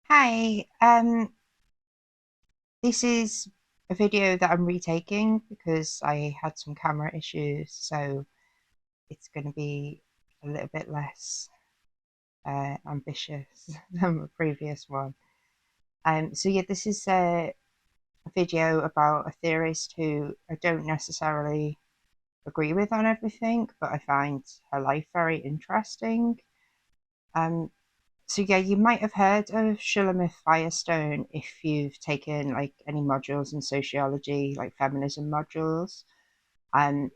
Hi, this is a video that I'm retaking because I had some camera issues, so it's going to be a little bit less ambitious than the previous one. So yeah, this is a video about a theorist who I don't necessarily agree with on everything, but I find her life very interesting. Um, So yeah, you might have heard of Shulamith Firestone if you've taken like any modules in sociology, like feminism modules, um,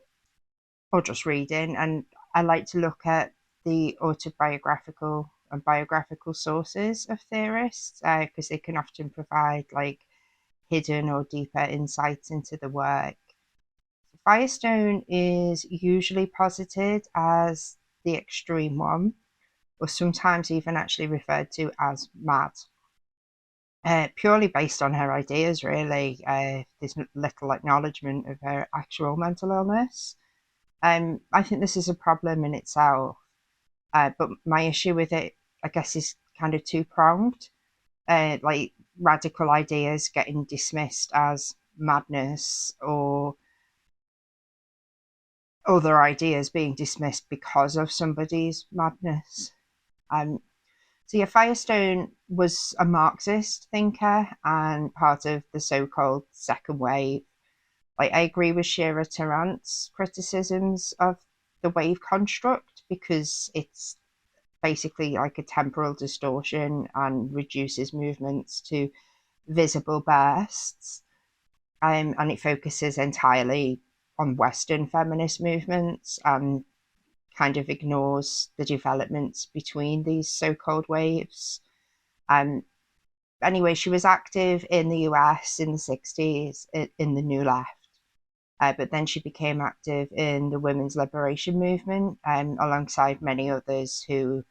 or just reading. And I like to look at the autobiographical and biographical sources of theorists because they can often provide like hidden or deeper insights into the work. Firestone is usually posited as the extreme one, or sometimes even actually referred to as mad. Purely based on her ideas, really. There's little acknowledgement of her actual mental illness. I think this is a problem in itself, but my issue with it, I guess, is kind of two pronged. Like radical ideas getting dismissed as madness, or other ideas being dismissed because of somebody's madness. Um, So yeah, Firestone was a Marxist thinker and part of the so-called second wave. Like I agree with Shira Tarrant's criticisms of the wave construct because it's basically like a temporal distortion and reduces movements to visible bursts. And it focuses entirely on Western feminist movements and kind of ignores the developments between these so-called waves. Um, anyway, she was active in the US in the 60s in the New Left, but then she became active in the women's liberation movement alongside many others who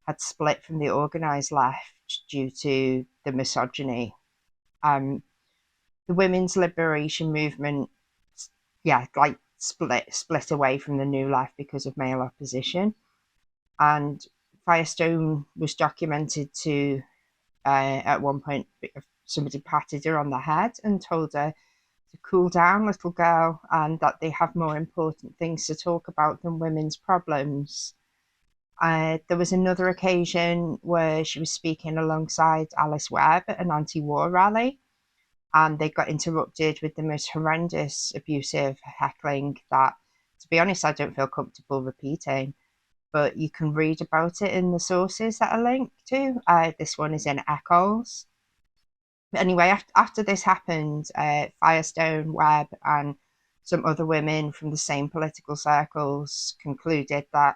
had split from the organized left due to the misogyny. Um, the women's liberation movement, yeah, like split away from the New Left because of male opposition. And Firestone was documented to at one point somebody patted her on the head and told her to cool down, little girl, and that they have more important things to talk about than women's problems. There was another occasion where she was speaking alongside Alice Webb at an anti-war rally, and they got interrupted with the most horrendous abusive heckling that, to be honest, I don't feel comfortable repeating, but you can read about it in the sources that are linked to. This one is in Eccles. But anyway, after this happened, Firestone, Webb, and some other women from the same political circles concluded that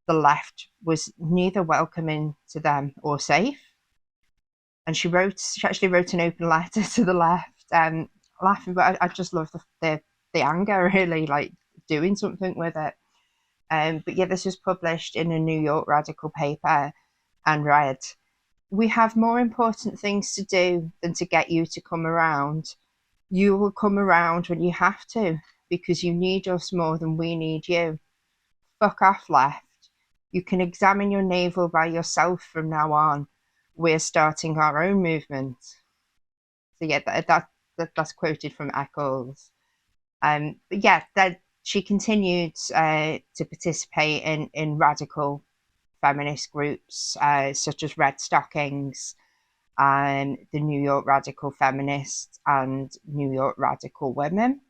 the left was neither welcoming to them or safe. And she actually wrote an open letter to the left, laughing, but I just love the anger, really, like doing something with it. But yeah, this was published in a New York radical paper and read, "We have more important things to do than to get you to come around. You will come around when you have to, because you need us more than we need you. Fuck off, left. You can examine your navel by yourself from now on. We're starting our own movement." So yeah, that's quoted from Eccles. But yeah, that she continued to participate in radical feminist groups such as Red Stockings and the New York Radical Feminists and New York Radical Women.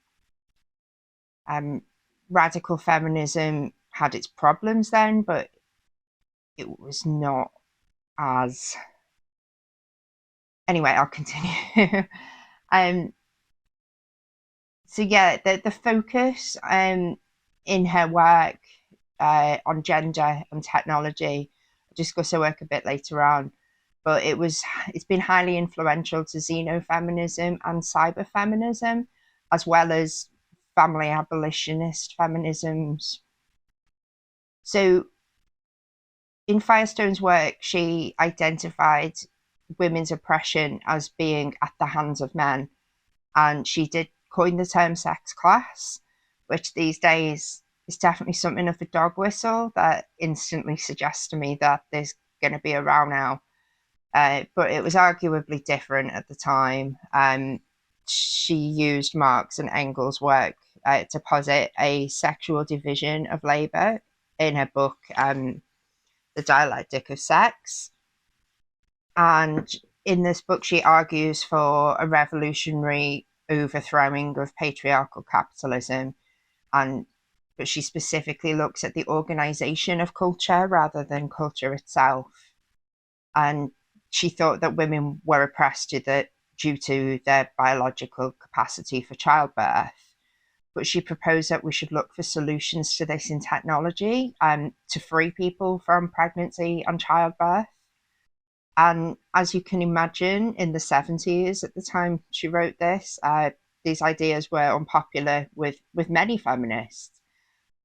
Um, Radical feminism had its problems then, but it was not as. Anyway, I'll continue. um, so yeah, the focus in her work on gender and technology. I'll discuss her work a bit later on, but it's been highly influential to xenofeminism and cyberfeminism, as well as family abolitionist feminisms. So in Firestone's work, she identified women's oppression as being at the hands of men, and she did coin the term sex class, which these days is definitely something of a dog whistle that instantly suggests to me that there's going to be a row now. but it was arguably different at the time. She used Marx and Engels' work to posit a sexual division of labour in her book, The Dialectic of Sex. And in this book, she argues for a revolutionary overthrowing of patriarchal capitalism, but she specifically looks at the organisation of culture rather than culture itself. And she thought that women were oppressed due to their biological capacity for childbirth. But she proposed that we should look for solutions to this in technology to free people from pregnancy and childbirth. And as you can imagine, in the 70s, at the time she wrote this, these ideas were unpopular with many feminists.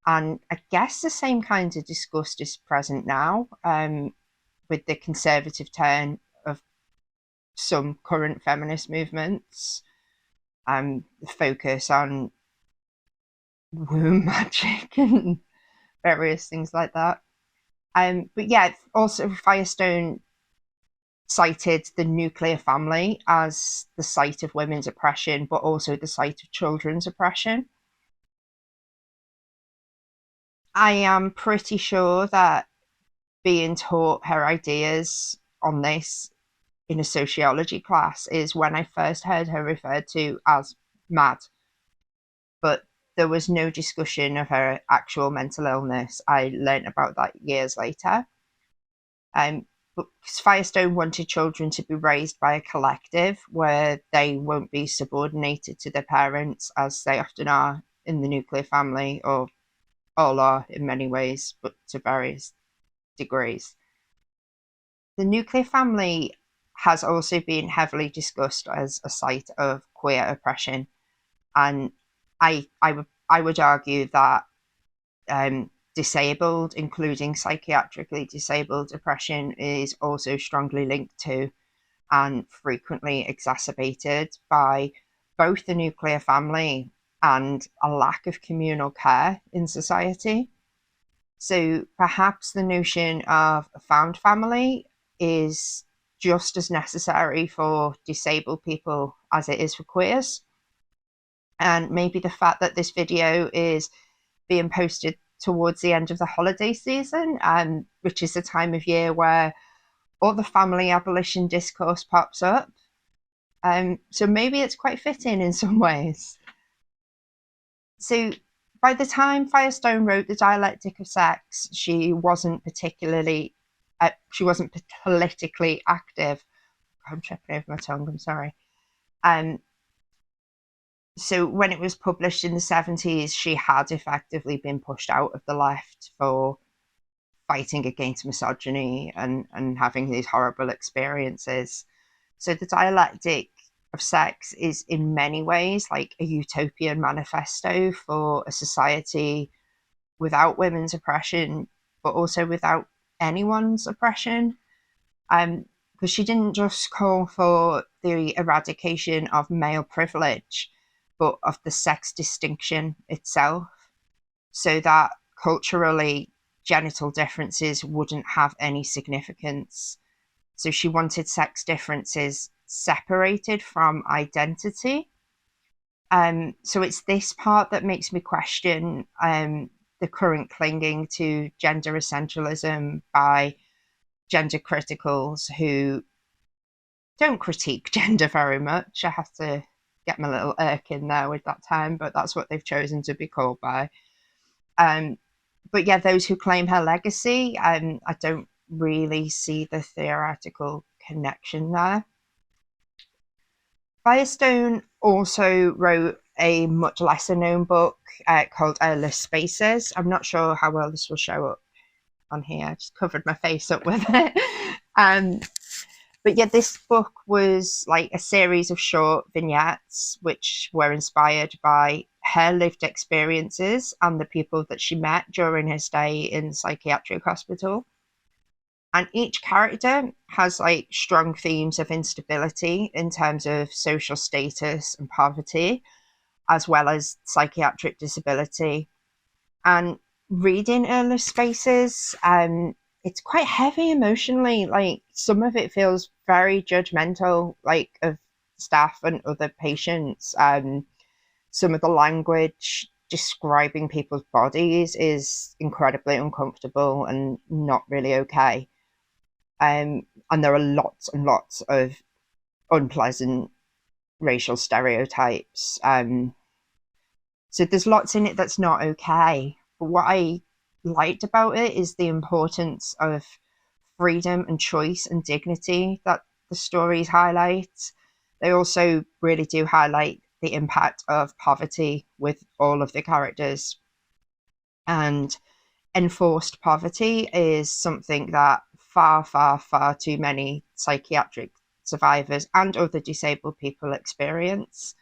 And I guess the same kinds of disgust is present now, with the conservative turn of some current feminist movements, the focus on womb magic and various things like that. But yeah, also Firestone cited the nuclear family as the site of women's oppression, but also the site of children's oppression. I am pretty sure that being taught her ideas on this in a sociology class is when I first heard her referred to as mad. But there was no discussion of her actual mental illness. I learned about that years later. But Firestone wanted children to be raised by a collective where they won't be subordinated to their parents, as they often are in the nuclear family, or all are in many ways, but to various degrees. The nuclear family has also been heavily discussed as a site of queer oppression, and I would argue that disabled, including psychiatrically disabled oppression, is also strongly linked to and frequently exacerbated by both the nuclear family and a lack of communal care in society. So perhaps the notion of a found family is just as necessary for disabled people as it is for queers. And maybe the fact that this video is being posted towards the end of the holiday season, which is the time of year where all the family abolition discourse pops up. So maybe it's quite fitting in some ways. So by the time Firestone wrote The Dialectic of Sex, she wasn't politically active. I'm tripping over my tongue, I'm sorry. So when it was published in the 70s, she had effectively been pushed out of the left for fighting against misogyny and having these horrible experiences. So The Dialectic of Sex is in many ways like a utopian manifesto for a society without women's oppression, but also without anyone's oppression. Because she didn't just call for the eradication of male privilege, but of the sex distinction itself, so that culturally genital differences wouldn't have any significance. So she wanted sex differences separated from identity. So it's this part that makes me question the current clinging to gender essentialism by gender criticals who don't critique gender very much. I have to get my little irk in there with that term, but that's what they've chosen to be called by. But yeah, those who claim her legacy, I don't really see the theoretical connection there. Firestone also wrote a much lesser known book called Airless Spaces. I'm not sure how well this will show up on here. I just covered my face up with it. But yeah, this book was like a series of short vignettes which were inspired by her lived experiences and the people that she met during her stay in the psychiatric hospital. And each character has like strong themes of instability in terms of social status and poverty, as well as psychiatric disability. And reading Airless Spaces, it's quite heavy emotionally. Like, some of it feels very judgmental, like, of staff and other patients. Some of the language describing people's bodies is incredibly uncomfortable and not really okay. And there are lots and lots of unpleasant racial stereotypes. So there's lots in it that's not okay. But what I liked about it is the importance of freedom and choice and dignity that the stories highlight. They also really do highlight the impact of poverty with all of the characters. And enforced poverty is something that far, far, far too many psychiatric survivors and other disabled people experience.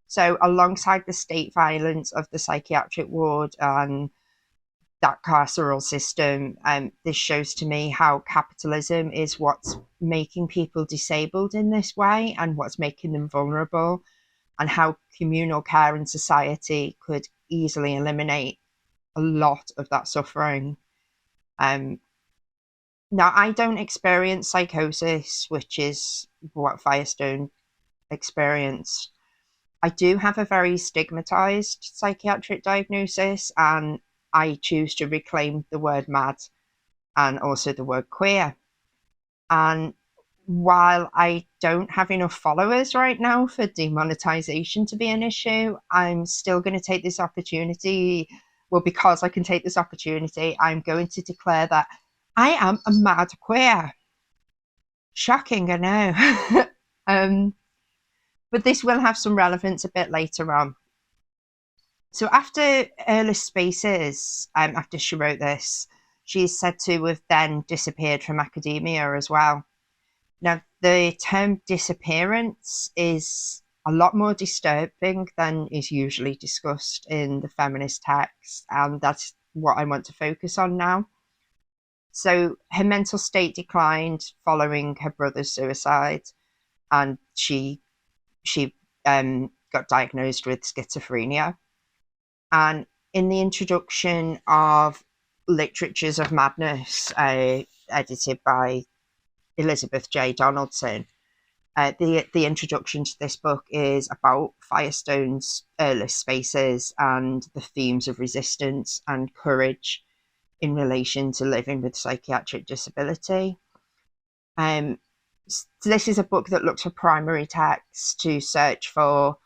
So, alongside the state violence of the psychiatric ward and that carceral system, this shows to me how capitalism is what's making people disabled in this way and what's making them vulnerable, and how communal care in society could easily eliminate a lot of that suffering. Um, Now, I don't experience psychosis, which is what Firestone experienced. I do have a very stigmatized psychiatric diagnosis, and I choose to reclaim the word mad and also the word queer. And while I don't have enough followers right now for demonetization to be an issue, I'm still going to take this opportunity. Well, because I can take this opportunity, I'm going to declare that I am a mad queer. Shocking, I know. But this will have some relevance a bit later on. So after Earless Spaces, after she wrote this, she is said to have then disappeared from academia as well. Now, the term disappearance is a lot more disturbing than is usually discussed in the feminist text, and that's what I want to focus on now. So her mental state declined following her brother's suicide, and she got diagnosed with schizophrenia. And in the introduction of Literatures of Madness, edited by Elizabeth J. Donaldson, the introduction to this book is about Firestone's early spaces and the themes of resistance and courage in relation to living with psychiatric disability. So this is a book that looks for primary texts to search for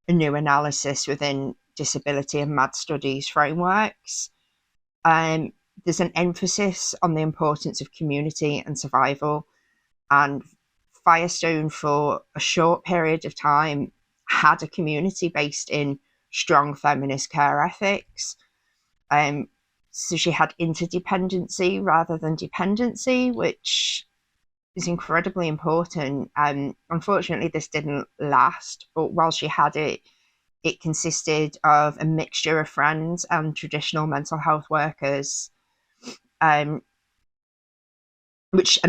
a new analysis within disability and MAD studies frameworks. There's an emphasis on the importance of community and survival, and Firestone, for a short period of time, had a community based in strong feminist care ethics. So she had interdependency rather than dependency, which is incredibly important. Unfortunately, this didn't last, but while she had it, it consisted of a mixture of friends and traditional mental health workers. And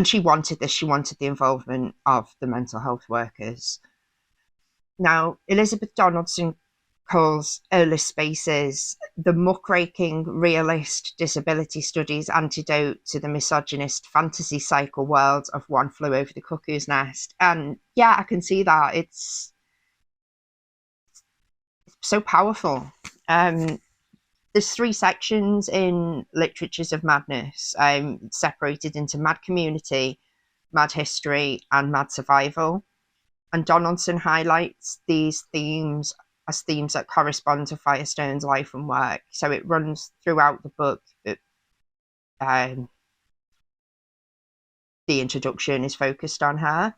she wanted this. She wanted the involvement of the mental health workers. Now, Elizabeth Donaldson calls Earless Spaces the muckraking realist disability studies antidote to the misogynist fantasy cycle world of One Flew Over the Cuckoo's Nest. And yeah, I can see that. It's so powerful. There's 3 sections in Literatures of Madness, separated into Mad Community, Mad History, and Mad Survival. And Donaldson highlights these themes as themes that correspond to Firestone's life and work. So it runs throughout the book. The introduction is focused on her.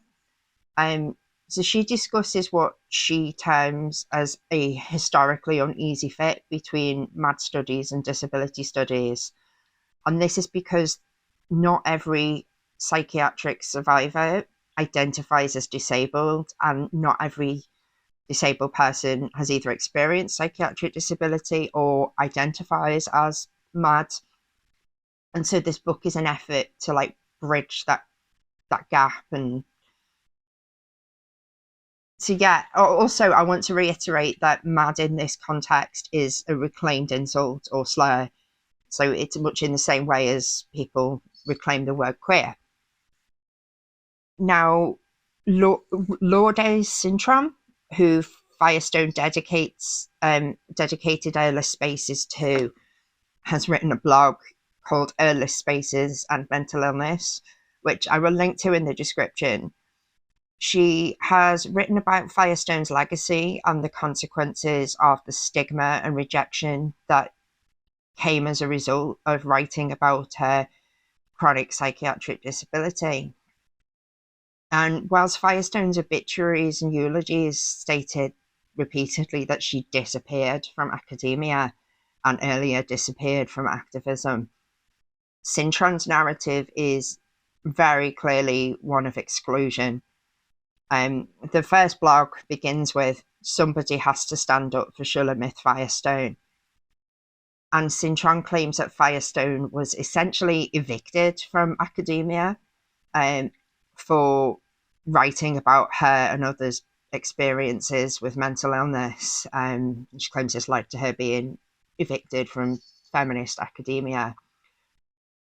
So she discusses what she terms as a historically uneasy fit between MAD studies and disability studies. And this is because not every psychiatric survivor identifies as disabled, and not every disabled person has either experienced psychiatric disability or identifies as MAD. And so this book is an effort to bridge that gap. And so yeah, also I want to reiterate that MAD in this context is a reclaimed insult or slur. So it's much in the same way as people reclaim the word queer. Now, Lourdes Sintram, who Firestone dedicated Earless Spaces to, has written a blog called Earless Spaces and Mental Illness, which I will link to in the description. She has written about Firestone's legacy and the consequences of the stigma and rejection that came as a result of writing about her chronic psychiatric disability. And whilst Firestone's obituaries and eulogies stated repeatedly that she disappeared from academia and earlier disappeared from activism, Sintram's narrative is very clearly one of exclusion. The first blog begins with, "Somebody has to stand up for Shulamith Firestone." And Sintram claims that Firestone was essentially evicted from academia for writing about her and others' experiences with mental illness. She claims this led to her being evicted from feminist academia.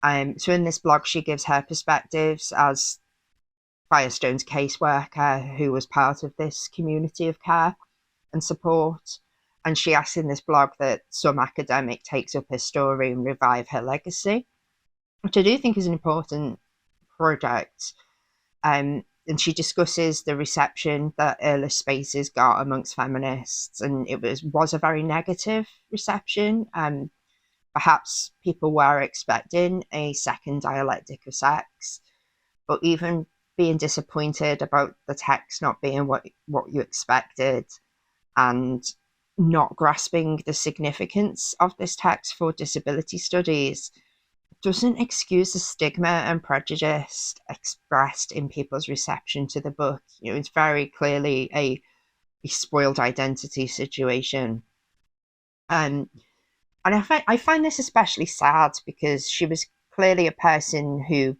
So in this blog, she gives her perspectives as Firestone's caseworker who was part of this community of care and support. And she asks in this blog that some academic takes up her story and revive her legacy, which I do think is an important project. And she discusses the reception that Earless Spaces got amongst feminists, and it was a very negative reception. Perhaps people were expecting a second dialectic of sex, but even being disappointed about the text not being what you expected, and not grasping the significance of this text for disability studies doesn't excuse the stigma and prejudice expressed in people's reception to the book. It's very clearly a spoiled identity situation. And I find this especially sad because she was clearly a person who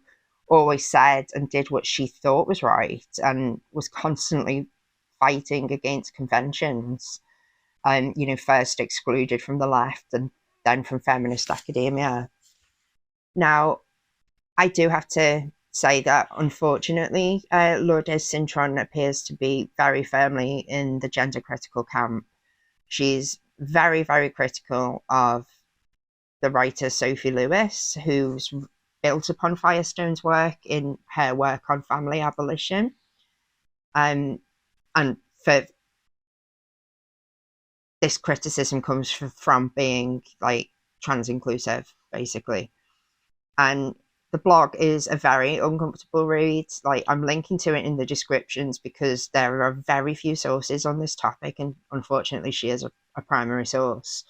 always said and did what she thought was right and was constantly fighting against conventions. And, first excluded from the left and then from feminist academia. Now, I do have to say that, unfortunately, Lourdes Sintram appears to be very firmly in the gender critical camp. She's very, very critical of the writer Sophie Lewis, who's built upon Firestone's work in her work on family abolition. And for this criticism comes from being like trans inclusive, basically. And the blog is a very uncomfortable read. Like, I'm linking to it in the descriptions because there are very few sources on this topic, and unfortunately she is a primary source.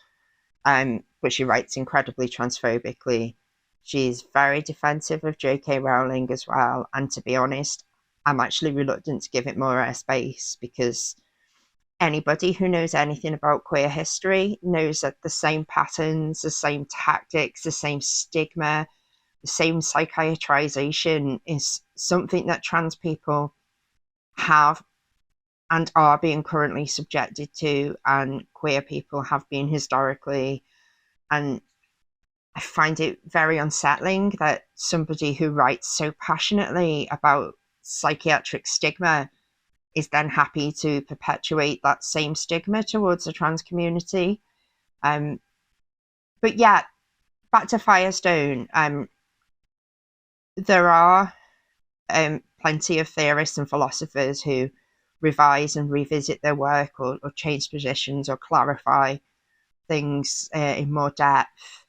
But she writes incredibly transphobically. She's very defensive of J.K. Rowling as well, and to be honest, I'm actually reluctant to give it more airspace because anybody who knows anything about queer history knows that the same patterns, the same tactics, the same stigma, the same psychiatrization is something that trans people have and are being currently subjected to, and queer people have been historically. And I find it very unsettling that somebody who writes so passionately about psychiatric stigma is then happy to perpetuate that same stigma towards the trans community. But yeah, back to Firestone. There are plenty of theorists and philosophers who revise and revisit their work or change positions or clarify things in more depth.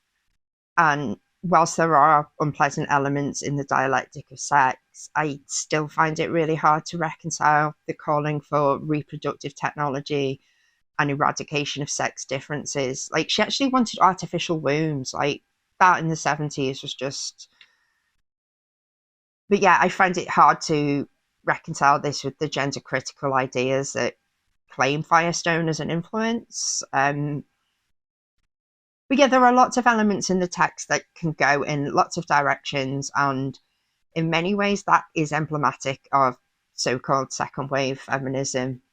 And whilst there are unpleasant elements in the dialectic of sex, I still find it really hard to reconcile the calling for reproductive technology and eradication of sex differences. Like, she actually wanted artificial wombs. Like, that in the 70s was just... But yeah, I find it hard to reconcile this with the gender critical ideas that claim Firestone as an influence. But yeah, there are lots of elements in the text that can go in lots of directions, and in many ways that is emblematic of so-called second wave feminism.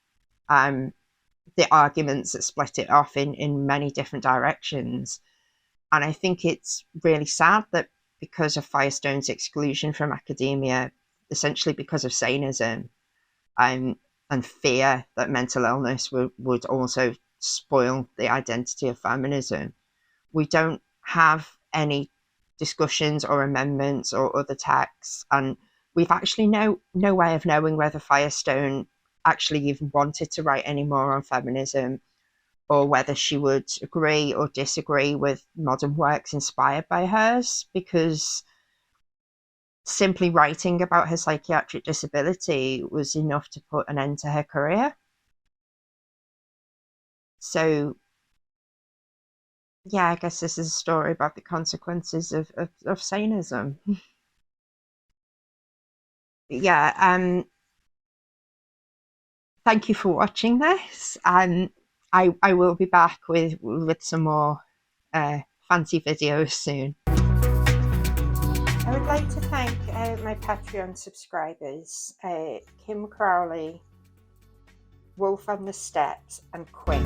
The arguments that split it off in many different directions. And I think it's really sad that because of Firestone's exclusion from academia, essentially because of sanism, um, and fear that mental illness would also spoil the identity of feminism, we don't have any discussions or amendments or other texts, and we've actually no way of knowing whether Firestone actually even wanted to write any more on feminism, or whether she would agree or disagree with modern works inspired by hers, because simply writing about her psychiatric disability was enough to put an end to her career. So yeah, I guess this is a story about the consequences of sanism. Yeah, thank you for watching this, and I will be back with some more fancy videos soon. I would like to thank my Patreon subscribers, Kim Crowley, Wolf on the Steps, and Quinn.